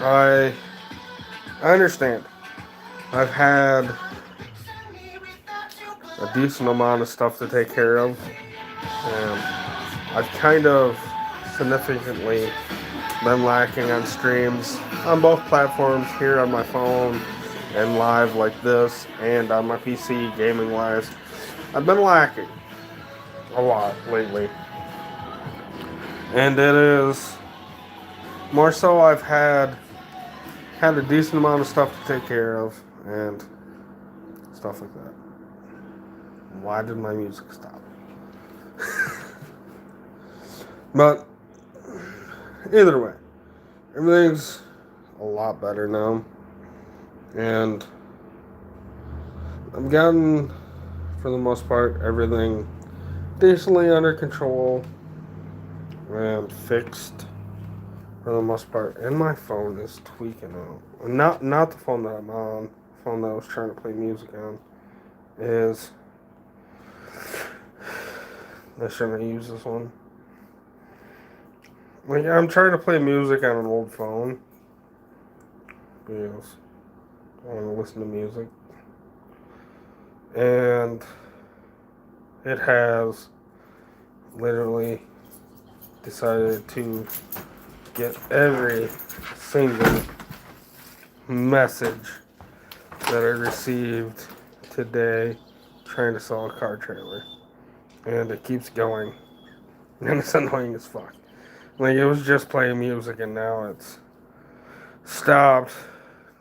I I understand. I've had a decent amount of stuff to take care of, and I've kind of significantly been lacking on streams on both platforms here on my phone and live like this, and on my PC gaming wise. I've been lacking a lot lately, and it is more so I've had a decent amount of stuff to take care of and stuff like that. Why did my music stop? But either way, everything's a lot better now, and I've gotten, for the most part, everything decently under control and fixed for the most part. And my phone is tweaking out. Not the phone that I'm on. The phone that I was trying to play music on is. I shouldn't use this one. Like, I'm trying to play music on an old phone because I want to listen to music, and it has literally decided to get every single message that I received today trying to sell a car trailer. And it keeps going. And it's annoying as fuck. Like, it was just playing music and now it's stopped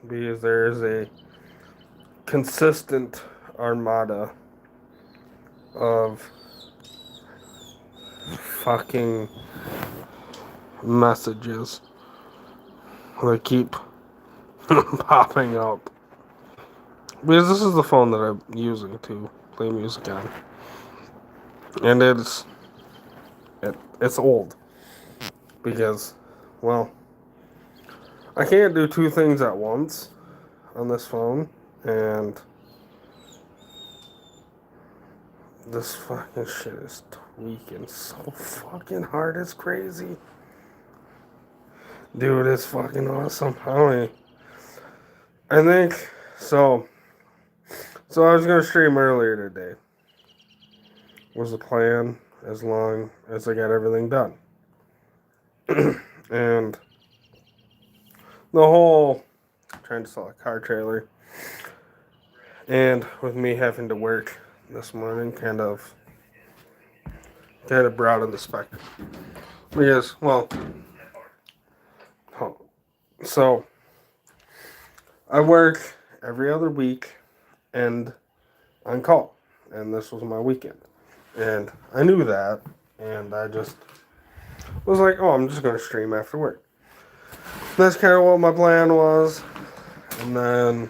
because there is a consistent armada of fucking messages that keep popping up. Because this is the phone that I'm using to play music on. And it's old. Because, well, I can't do two things at once on this phone. And this fucking shit is tweaking so fucking hard. It's crazy. Dude, it's fucking awesome. I think so. So I was gonna stream earlier today. Was the plan as long as I got everything done. And the whole trying to sell a car trailer and with me having to work this morning kind of brought in the spectrum. Because, well, so I work every other week and on call, and this was my weekend, and I knew that, and I just was like, oh, I'm just gonna stream after work. That's kind of what my plan was, and then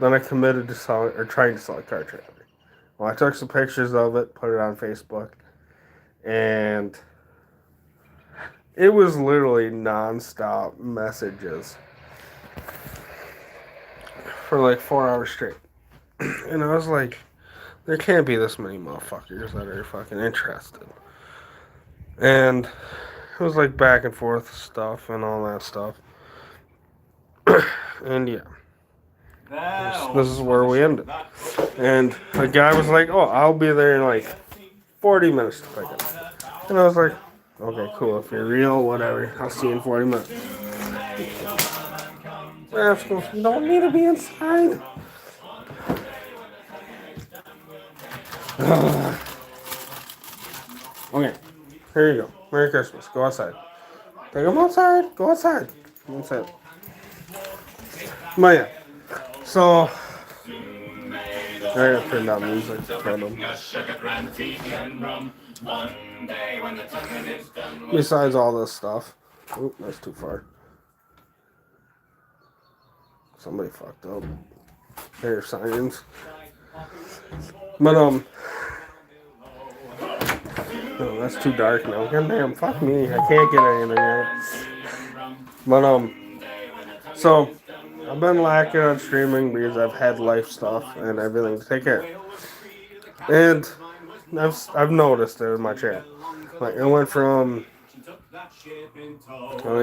I committed to selling or trying to sell a car trailer. Well, I took some pictures of it, put it on Facebook, and it was literally nonstop messages for like 4 hours straight. And I was like, there can't be this many motherfuckers that are fucking interested. And it was like back and forth stuff and all that stuff. And yeah, this is where we ended. And the guy was like, oh, I'll be there in like 40 minutes to pick it up. And I was like, okay, cool. If you're real, whatever. I'll see you in 40 minutes. Rascals, you don't need to be inside. Okay, here you go. Merry Christmas. Go outside. Take them outside. Go outside. Go outside. But yeah, so I gotta turn down music for them. Besides all this stuff. Oop, that's too far. Somebody fucked up. There's signs. But no, that's too dark now. God damn, fuck me. I can't get anything out. But so I've been lacking on streaming because I've had life stuff and everything to take care of. And I've noticed it in my chat. Like, it went from I think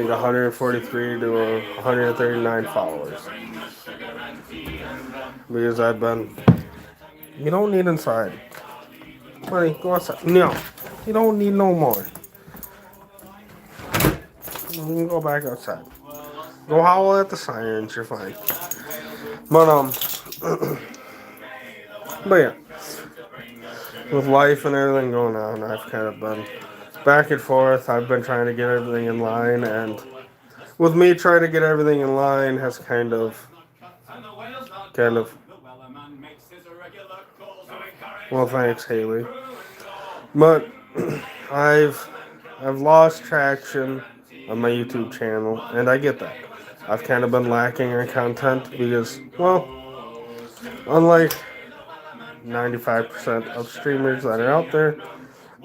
143 to 139 followers. Because I've been. You don't need inside. Buddy, go outside. No. You don't need no more. You can go back outside. Go howl at the sirens. You're fine. But, but yeah. With life and everything going on, I've kind of been back and forth. I've been trying to get everything in line, and with me trying to get everything in line has kind of, well, thanks, Haley. But I've lost traction on my YouTube channel, and I get that. I've kind of been lacking in content because, well, unlike 95% of streamers that are out there,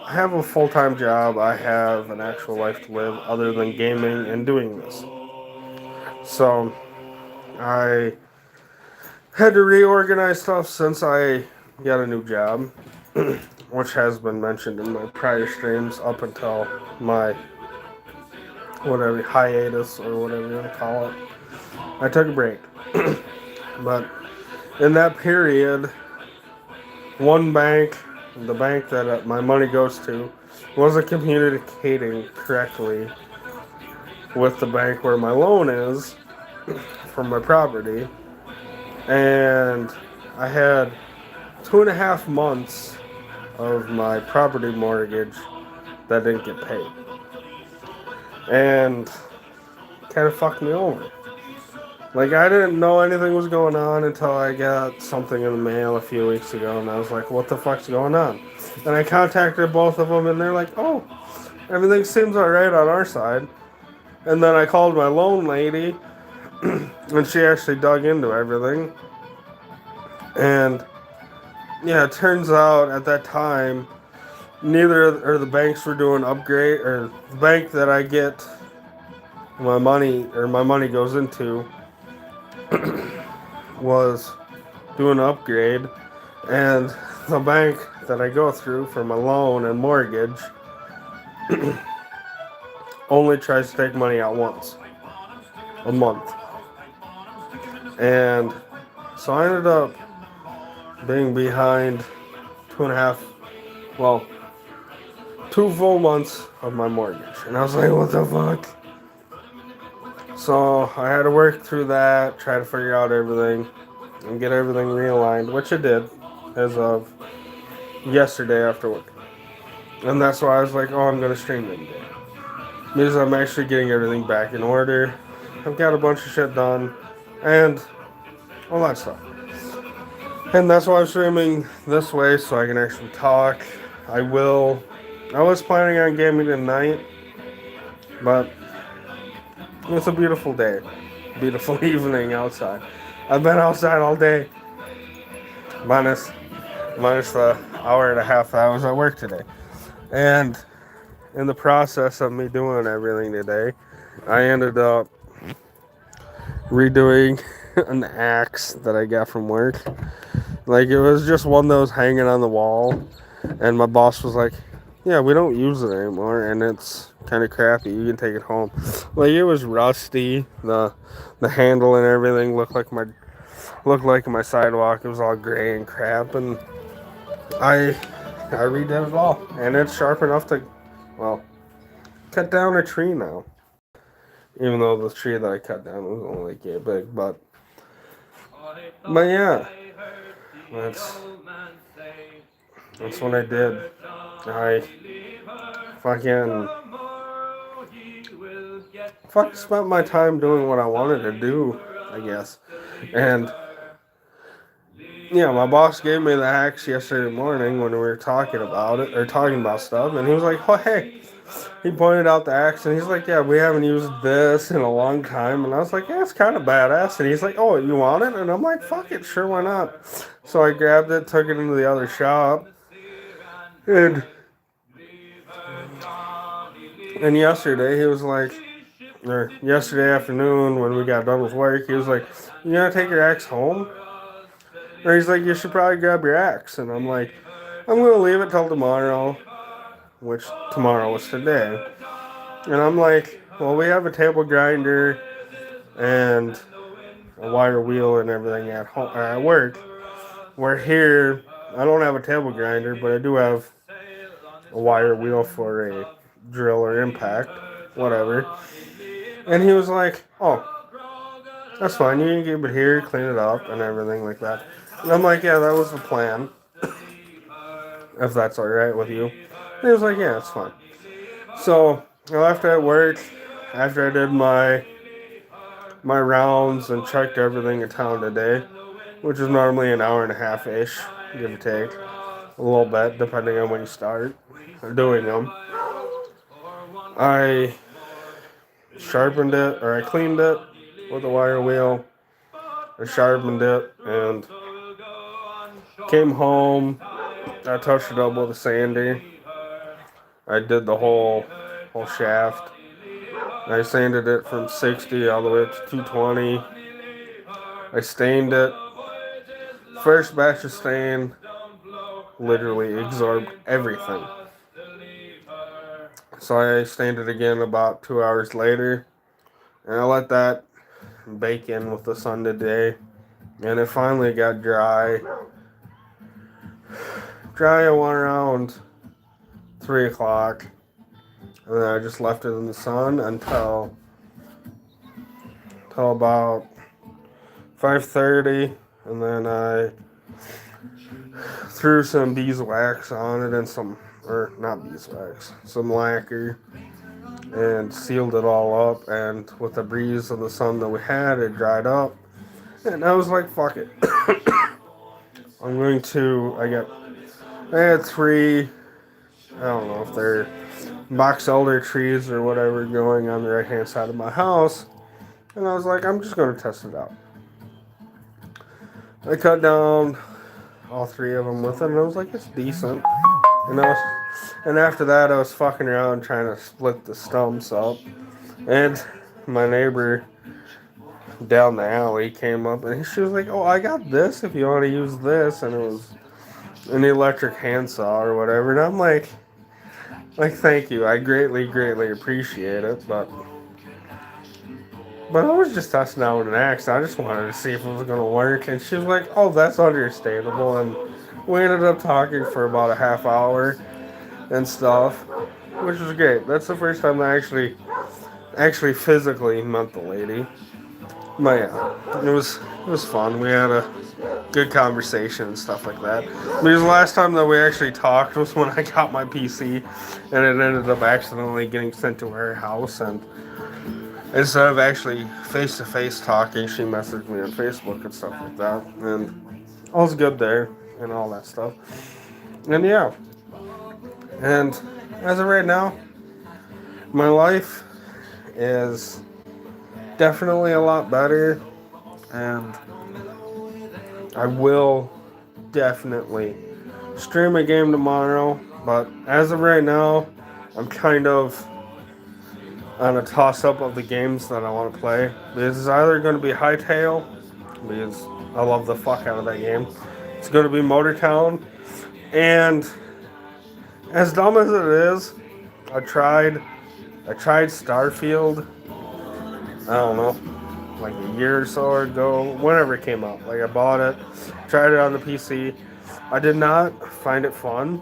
I have a full-time job. I have an actual life to live other than gaming and doing this. So I had to reorganize stuff since I got a new job, which has been mentioned in my prior streams up until my whatever hiatus or whatever you want to call it. I took a break. But in that period, one bank, the bank that my money goes to, wasn't communicating correctly with the bank where my loan is for my property. And I had 2.5 months of my property mortgage that didn't get paid. And kind of fucked me over. Like, I didn't know anything was going on until I got something in the mail a few weeks ago, and I was like, what the fuck's going on? And I contacted both of them, and they're like, oh, everything seems alright on our side. And then I called my loan lady, and she actually dug into everything. And, yeah, it turns out at that time, neither or the banks were doing upgrade, or the bank that I get my money goes into was doing an upgrade, and the bank that I go through for my loan and mortgage only tries to take money out once a month. And so I ended up being behind 2 full months of my mortgage. And I was like, what the fuck? So I had to work through that, try to figure out everything, and get everything realigned, which I did as of yesterday after work. And that's why I was like, oh, I'm going to stream it today. Because I'm actually getting everything back in order. I've got a bunch of shit done, and all that stuff. And that's why I'm streaming this way, so I can actually talk. I was planning on gaming tonight, but it's a beautiful day. Beautiful evening outside. I've been outside all day. Minus the hour and a half that I was at work today. And in the process of me doing everything today, I ended up redoing an axe that I got from work. Like, it was just one that was hanging on the wall, and my boss was like, yeah, we don't use it anymore, and it's kind of crappy. You can take it home. Like, it was rusty. The handle and everything looked like my sidewalk. It was all gray and crap, and I redid it all, and it's sharp enough to, well, cut down a tree now. Even though the tree that I cut down was only like yay big, but yeah, that's what I did. I fucking spent my time doing what I wanted to do, I guess. And yeah, my boss gave me the axe yesterday morning when we were talking about stuff, and he was like, oh, hey. He pointed out the axe, and he's like, yeah, we haven't used this in a long time. And I was like, yeah, it's kind of badass. And he's like, oh, you want it? And I'm like, fuck it, sure, why not? So I grabbed it, took it into the other shop, and yesterday he was like, or yesterday afternoon when we got done with work, he was like, you gonna take your axe home? Or he's like, you should probably grab your axe. And I'm like, I'm gonna leave it till tomorrow, which tomorrow was today. And I'm like, well, we have a table grinder and a wire wheel and everything at home, at work. We're here. I don't have a table grinder, but I do have a wire wheel for a drill or impact, whatever. And he was like, "Oh, that's fine. You can keep it here, clean it up, and everything like that." And I'm like, "Yeah, that was the plan. If that's all right with you." And he was like, "Yeah, it's fine." So I left at work after I did my rounds and checked everything in town today, which is normally an hour and a half ish, give or take, a little bit depending on when you start doing them. I sharpened it, or I cleaned it with a wire wheel. I sharpened it and came home. I touched it up with a sander. I did the whole shaft. I sanded it from 60 all the way up to 220. I stained it. First batch of stain literally absorbed everything. So I stained it again about 2 hours later. And I let that bake in with the sun today. And it finally got dry. Dry around 3 o'clock. And then I just left it in the sun until about 5:30. And then I threw some beeswax on it and or not beeswax, some lacquer, and sealed it all up. And with the breeze and the sun that we had, it dried up. And I was like, fuck it. I had three, I don't know if they're box elder trees or whatever growing on the right hand side of my house. And I was like, I'm just going to test it out. I cut down all three of them with it, and I was like, it's decent. And after that, I was fucking around trying to split the stumps up. And my neighbor down the alley came up, and she was like, oh, I got this if you want to use this. And it was an electric handsaw or whatever. And I'm like, thank you. I greatly, greatly appreciate it. But I was just testing out with an axe. I just wanted to see if it was going to work. And she was like, oh, that's understandable. And we ended up talking for about a half hour and stuff, which was great. That's the first time I actually physically met the lady. But yeah, it was fun. We had a good conversation and stuff like that. Because the last time that we actually talked was when I got my PC, and it ended up accidentally getting sent to her house. And instead of actually face-to-face talking, she messaged me on Facebook and stuff like that. And all's good there and all that stuff. And yeah. And as of right now, my life is definitely a lot better. And I will definitely stream a game tomorrow. But as of right now, I'm kind of on a toss-up of the games that I want to play. Because it's either going to be Hytale, because I love the fuck out of that game. It's going to be Motortown. And as dumb as it is, I tried Starfield, I don't know, like a year or so ago, whenever it came out. Like, I bought it, tried it on the PC. I did not find it fun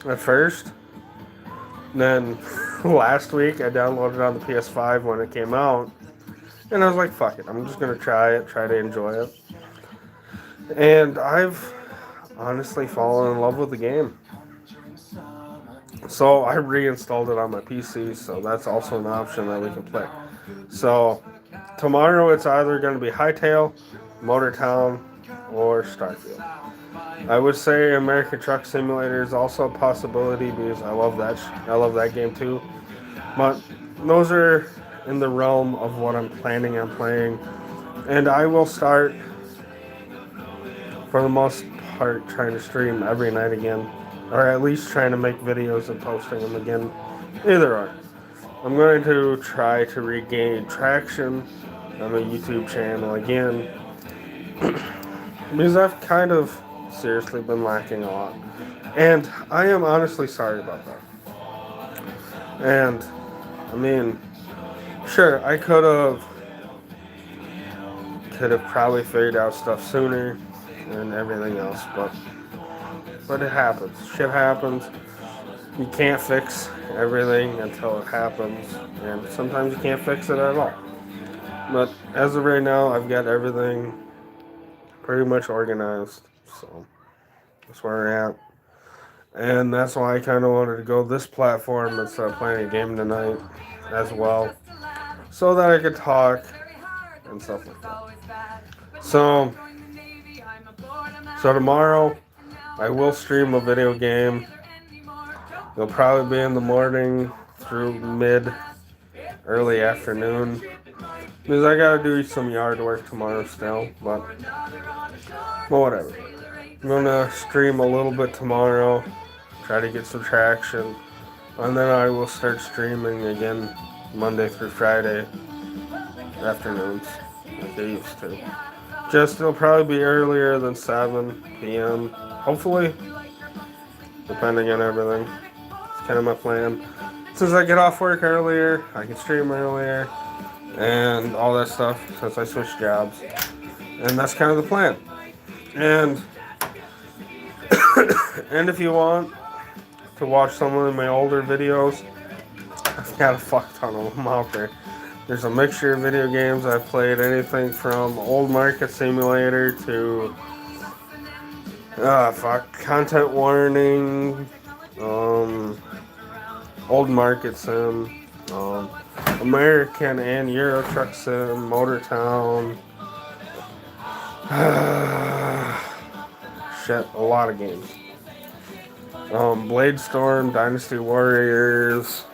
at first. Then last week I downloaded it on the PS5 when it came out, and I was like, fuck it, I'm just gonna try to enjoy it. And I've honestly fallen in love with the game. So I reinstalled it on my PC, so that's also an option that we can play. So tomorrow it's either going to be Hytale, Motortown, or Starfield. I would say American Truck Simulator is also a possibility because I love that game too. But those are in the realm of what I'm planning on playing, and I will start, for the most part, trying to stream every night again, or at least trying to make videos and posting them again. Either or. I'm going to try to regain traction on my YouTube channel again, because I've kind of seriously been lacking a lot. And I am honestly sorry about that. And I mean, sure, I could have probably figured out stuff sooner and everything else, but it happens. Shit happens. You can't fix everything until it happens, and sometimes you can't fix it at all. But as of right now, I've got everything pretty much organized, so that's where we're at. And that's why I kind of wanted to go this platform instead of playing a game tonight as well, so that I could talk and stuff like that. So, so tomorrow I will stream a video game. It'll probably be in the morning through mid, early afternoon. Because I gotta do some yard work tomorrow still, but whatever. I'm gonna stream a little bit tomorrow, try to get some traction, and then I will start streaming again Monday through Friday afternoons, like I used to. Just it'll probably be earlier than 7 p.m. Hopefully, depending on everything. It's kind of my plan. Since I get off work earlier, I can stream earlier, and all that stuff since I switched jobs. And that's kind of the plan. And and if you want to watch some of my older videos, I've got a fuck ton of them out there. There's a mixture of video games I've played, anything from Old Market Simulator to Content Warning, Old Market Sim, American and Euro Truck Sim, Motor Town. Shit, a lot of games. Blade Storm, Dynasty Warriors.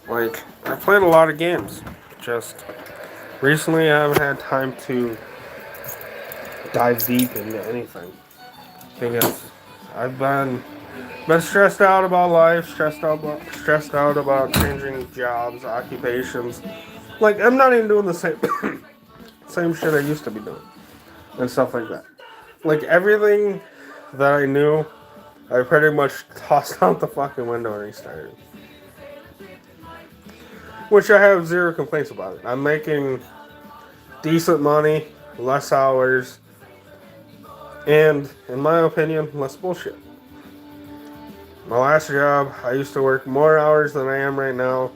Like, I played a lot of games. Just recently, I haven't had time to dive deep into anything because I've been stressed out about life, stressed out about changing jobs, occupations. Like, I'm not even doing the same same shit I used to be doing and stuff like that. Like, everything that I knew, I pretty much tossed out the fucking window and restarted. Which I have zero complaints about it. I'm making decent money, less hours, and, in my opinion, less bullshit. My last job, I used to work more hours than I am right now,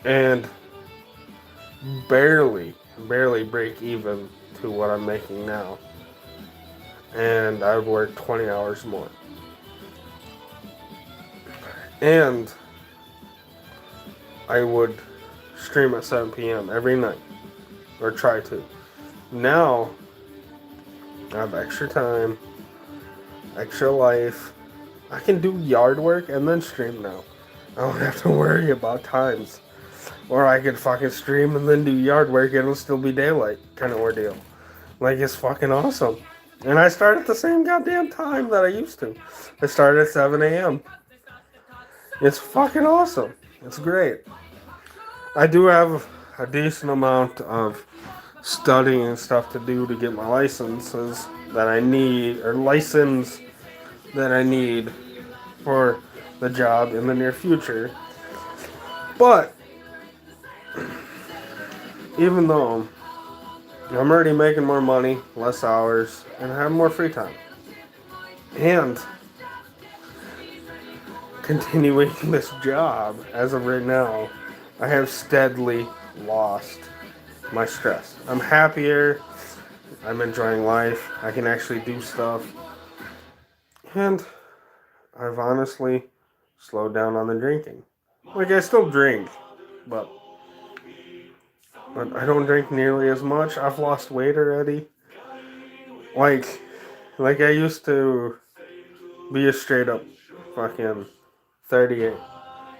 and barely break even to what I'm making now. And I would work 20 hours more. And I would stream at 7 p.m. every night, or try to. Now, I have extra time, extra life. I can do yard work and then stream now. I don't have to worry about times. Or I could fucking stream and then do yard work and it'll still be daylight kind of ordeal. Like, it's fucking awesome. And I start at the same goddamn time that I used to. I start at 7 a.m. It's fucking awesome. It's great. I do have a decent amount of studying and stuff to do to get my licenses that I need, or license that I need for the job in the near future. But even though I'm already making more money, less hours, and I have more free time, and continuing this job as of right now, I have steadily lost my stress. I'm happier. I'm enjoying life. I can actually do stuff. And I've honestly slowed down on the drinking. Like, I still drink, but I don't drink nearly as much. I've lost weight already. Like I used to be a straight up fucking 38.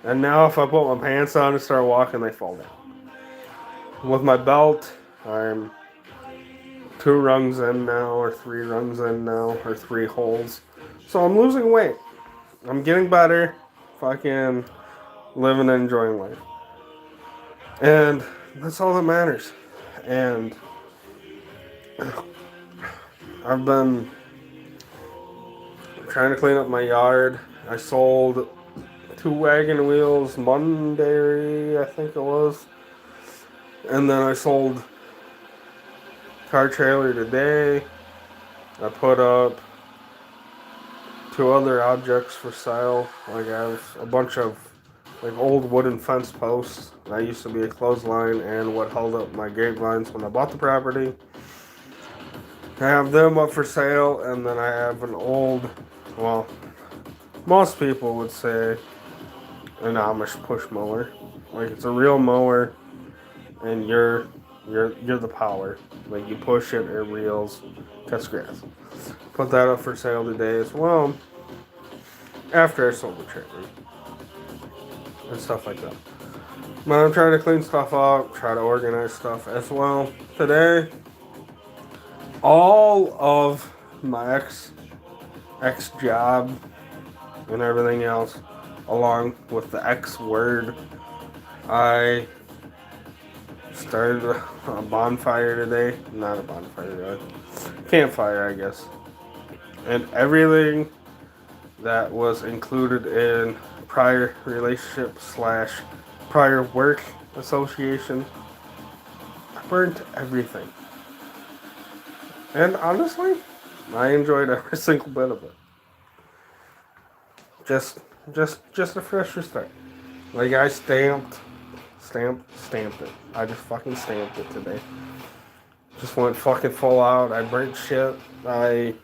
And now if I put my pants on and start walking, they fall down. With my belt, I'm 2 rungs in now, or 3 rungs in now, or 3 holes. So I'm losing weight. I'm getting better. Fucking living and enjoying life. And that's all that matters. And I've been trying to clean up my yard. I sold 2 wagon wheels Monday, I think it was. And then I sold car trailer today. I put up 2 other objects for sale. Like I have a bunch of like old wooden fence posts. That used to be a clothesline and what held up my grapevines when I bought the property. I have them up for sale, and then I have an old, well, most people would say an Amish push mower. Like it's a real mower, and you're the power. Like you push it, it reels, cuts grass. Put that up for sale today as well. After I sold the trailer and stuff like that. But I'm trying to clean stuff up, try to organize stuff as well. Today, all of my ex job and everything else, along with the X word, I started a bonfire today. Not a bonfire, a campfire, I guess. And everything that was included in prior relationship / prior work association, I burnt everything. And honestly, I enjoyed every single bit of it. Just a fresh restart. Like I stamped it. I just fucking stamped it today. Just went fucking full out. I burnt shit. I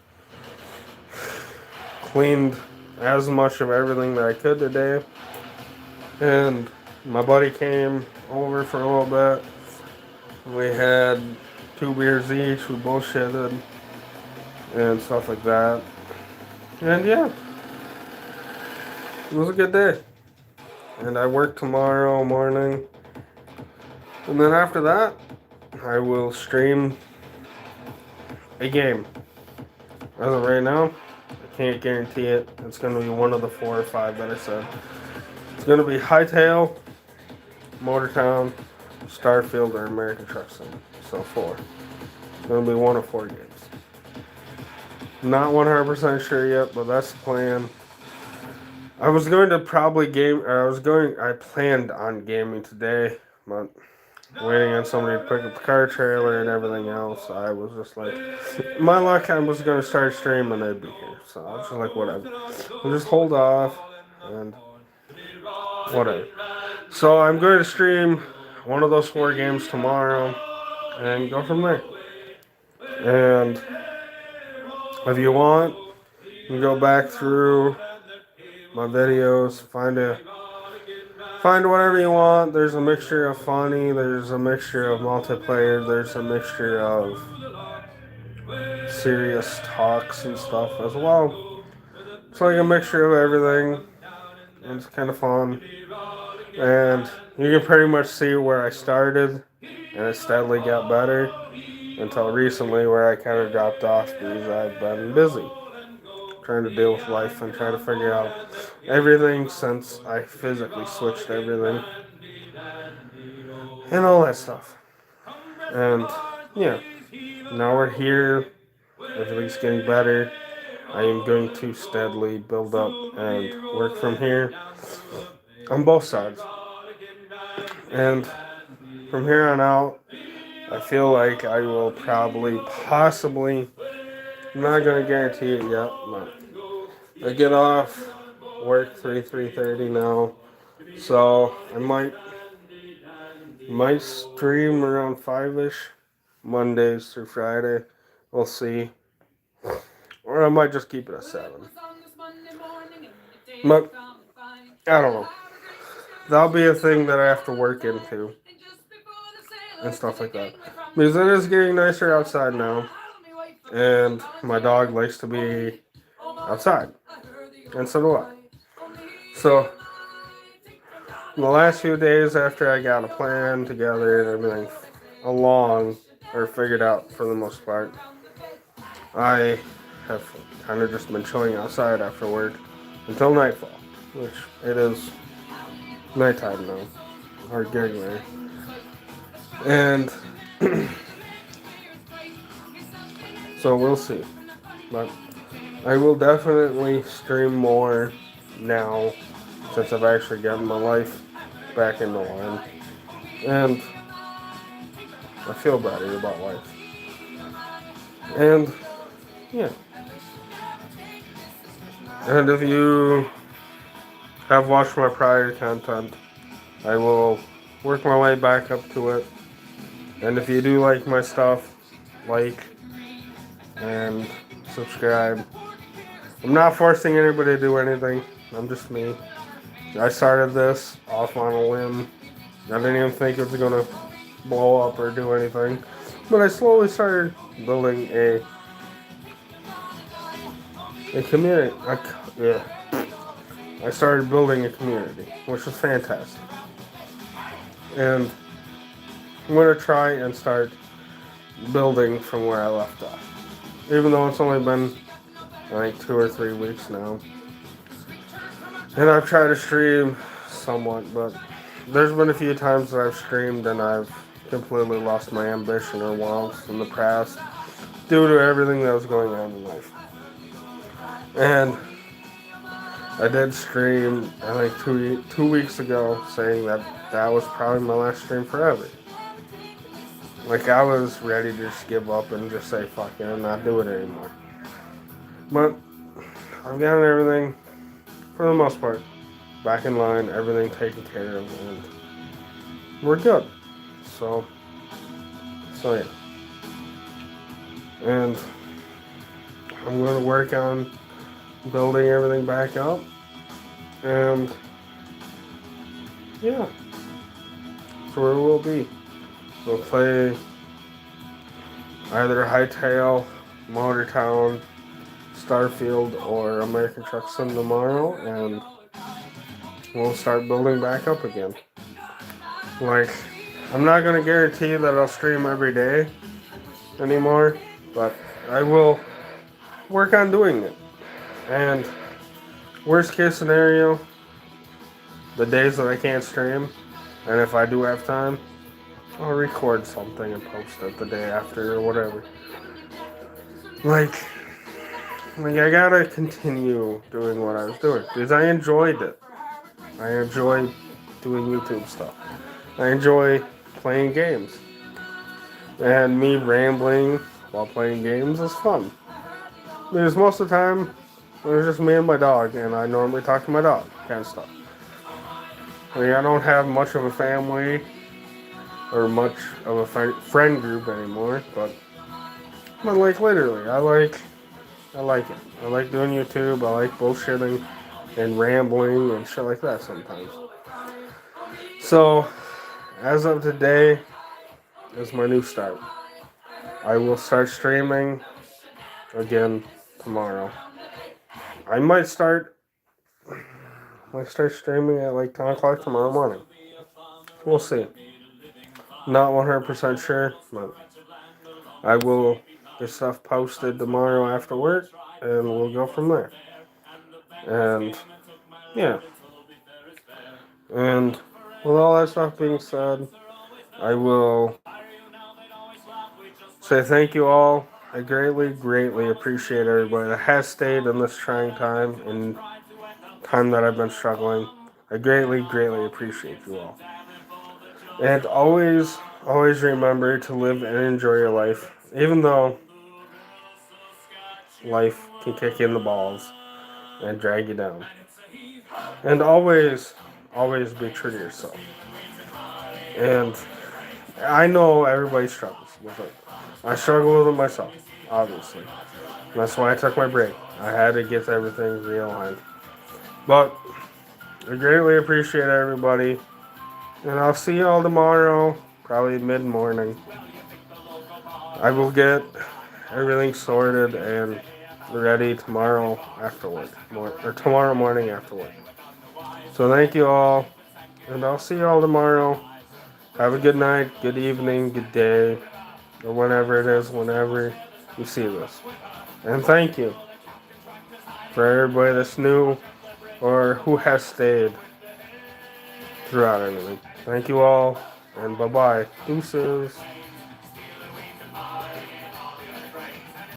cleaned as much of everything that I could today. And my buddy came over for a little bit. We had 2 beers each. We bullshitted and stuff like that. And yeah, it was a good day. And I work tomorrow morning. And then after that, I will stream a game. As of right now, I can't guarantee it. It's going to be one of the 4 or 5 that I said. It's going to be Hightail, Motortown, Starfield, or American Truck Sim. So 4. It's going to be one of 4 games. Not 100% sure yet, but that's the plan. I was going to probably I planned on gaming today, but waiting on somebody to pick up the car trailer and everything else, I was just like, my luck, I was going to start streaming, I'd be here. So I was just like, whatever. We'll just hold off and whatever. So I'm going to stream one of those 4 games tomorrow and go from there. And if you want, you can go back through my videos, find whatever you want. There's a mixture of funny, there's a mixture of multiplayer, there's a mixture of serious talks and stuff as well. It's like a mixture of everything. And it's kind of fun. And you can pretty much see where I started, and it steadily got better until recently where I kind of dropped off because I've been busy trying to deal with life and trying to figure out everything since I physically switched everything and all that stuff. And yeah, now we're here. Everything's getting better. I am going to steadily build up and work from here on both sides. And from here on out, I feel like I will possibly, I'm not going to guarantee it yet, but I get off work 3:30 now, so I might stream around 5ish, Mondays through Friday. We'll see. Or I might just keep it at 7. But I don't know. That'll be a thing that I have to work into and stuff like that. Because it is getting nicer outside now. And my dog likes to be outside. And so do I. So, the last few days after I got a plan together and everything figured out for the most part, I have kind of just been chilling outside after work until nightfall, which it is nighttime now, or getting there. And so we'll see. But I will definitely stream more now since I've actually gotten my life back into line. And I feel better about life. And yeah. And if you have watched my prior content, I will work my way back up to it. And if you do like my stuff, like and subscribe. I'm not forcing anybody to do anything. I'm just me. I started this off on a whim. I didn't even think it was gonna blow up or do anything. But I slowly started building a community. Yeah. I started building a community, which was fantastic. And I'm gonna try and start building from where I left off. Even though it's only been like 2 or 3 weeks now. And I've tried to stream somewhat, but there's been a few times that I've streamed and I've completely lost my ambition or wants in the past due to everything that was going on in life. And I did stream, I think 2 weeks ago, saying that that was probably my last stream forever. Like, I was ready to just give up and just say fuck it and not do it anymore. But I've gotten everything, for the most part, back in line, everything taken care of, and we're good. So yeah. And I'm going to work on building everything back up, and yeah, that's where we'll be. We'll play either Hightail, Motortown, Starfield, or American Truck Sim tomorrow, and we'll start building back up again. Like, I'm not going to guarantee that I'll stream every day anymore, but I will work on doing it. And worst case scenario, the days that I can't stream, and if I do have time, I'll record something and post it the day after or whatever. Like I gotta continue doing what I was doing because I enjoyed it. I enjoy doing YouTube stuff. I enjoy playing games. And me rambling while playing games is fun. Because most of the time, it was just me and my dog, and I normally talk to my dog, kind of stuff. I mean, I don't have much of a family or much of a friend group anymore, but like literally, I like it. I like doing YouTube. I like bullshitting and rambling and shit like that sometimes. So, as of today, is my new start. I will start streaming again tomorrow. I might start streaming at like 10 o'clock tomorrow morning. We'll see. Not 100% sure, but I will get stuff posted tomorrow after work, and we'll go from there. And yeah. And with all that stuff being said, I will say thank you all. I greatly appreciate everybody that has stayed in this trying time and time that I've been struggling. I greatly appreciate you all. And always remember to live and enjoy your life, even though life can kick you in the balls and drag you down. And always be true to yourself. And I know everybody struggles with it. I struggle with it myself, obviously. And that's why I took my break. I had to get everything realigned. But I greatly appreciate everybody. And I'll see you all tomorrow, probably mid-morning. I will get everything sorted and ready tomorrow after work, or tomorrow morning after work. So thank you all, and I'll see you all tomorrow. Have a good night, good evening, good day, or whenever it is, whenever you see this. And thank you for everybody that's new or who has stayed throughout everything. Thank you all, and bye-bye. Deuces.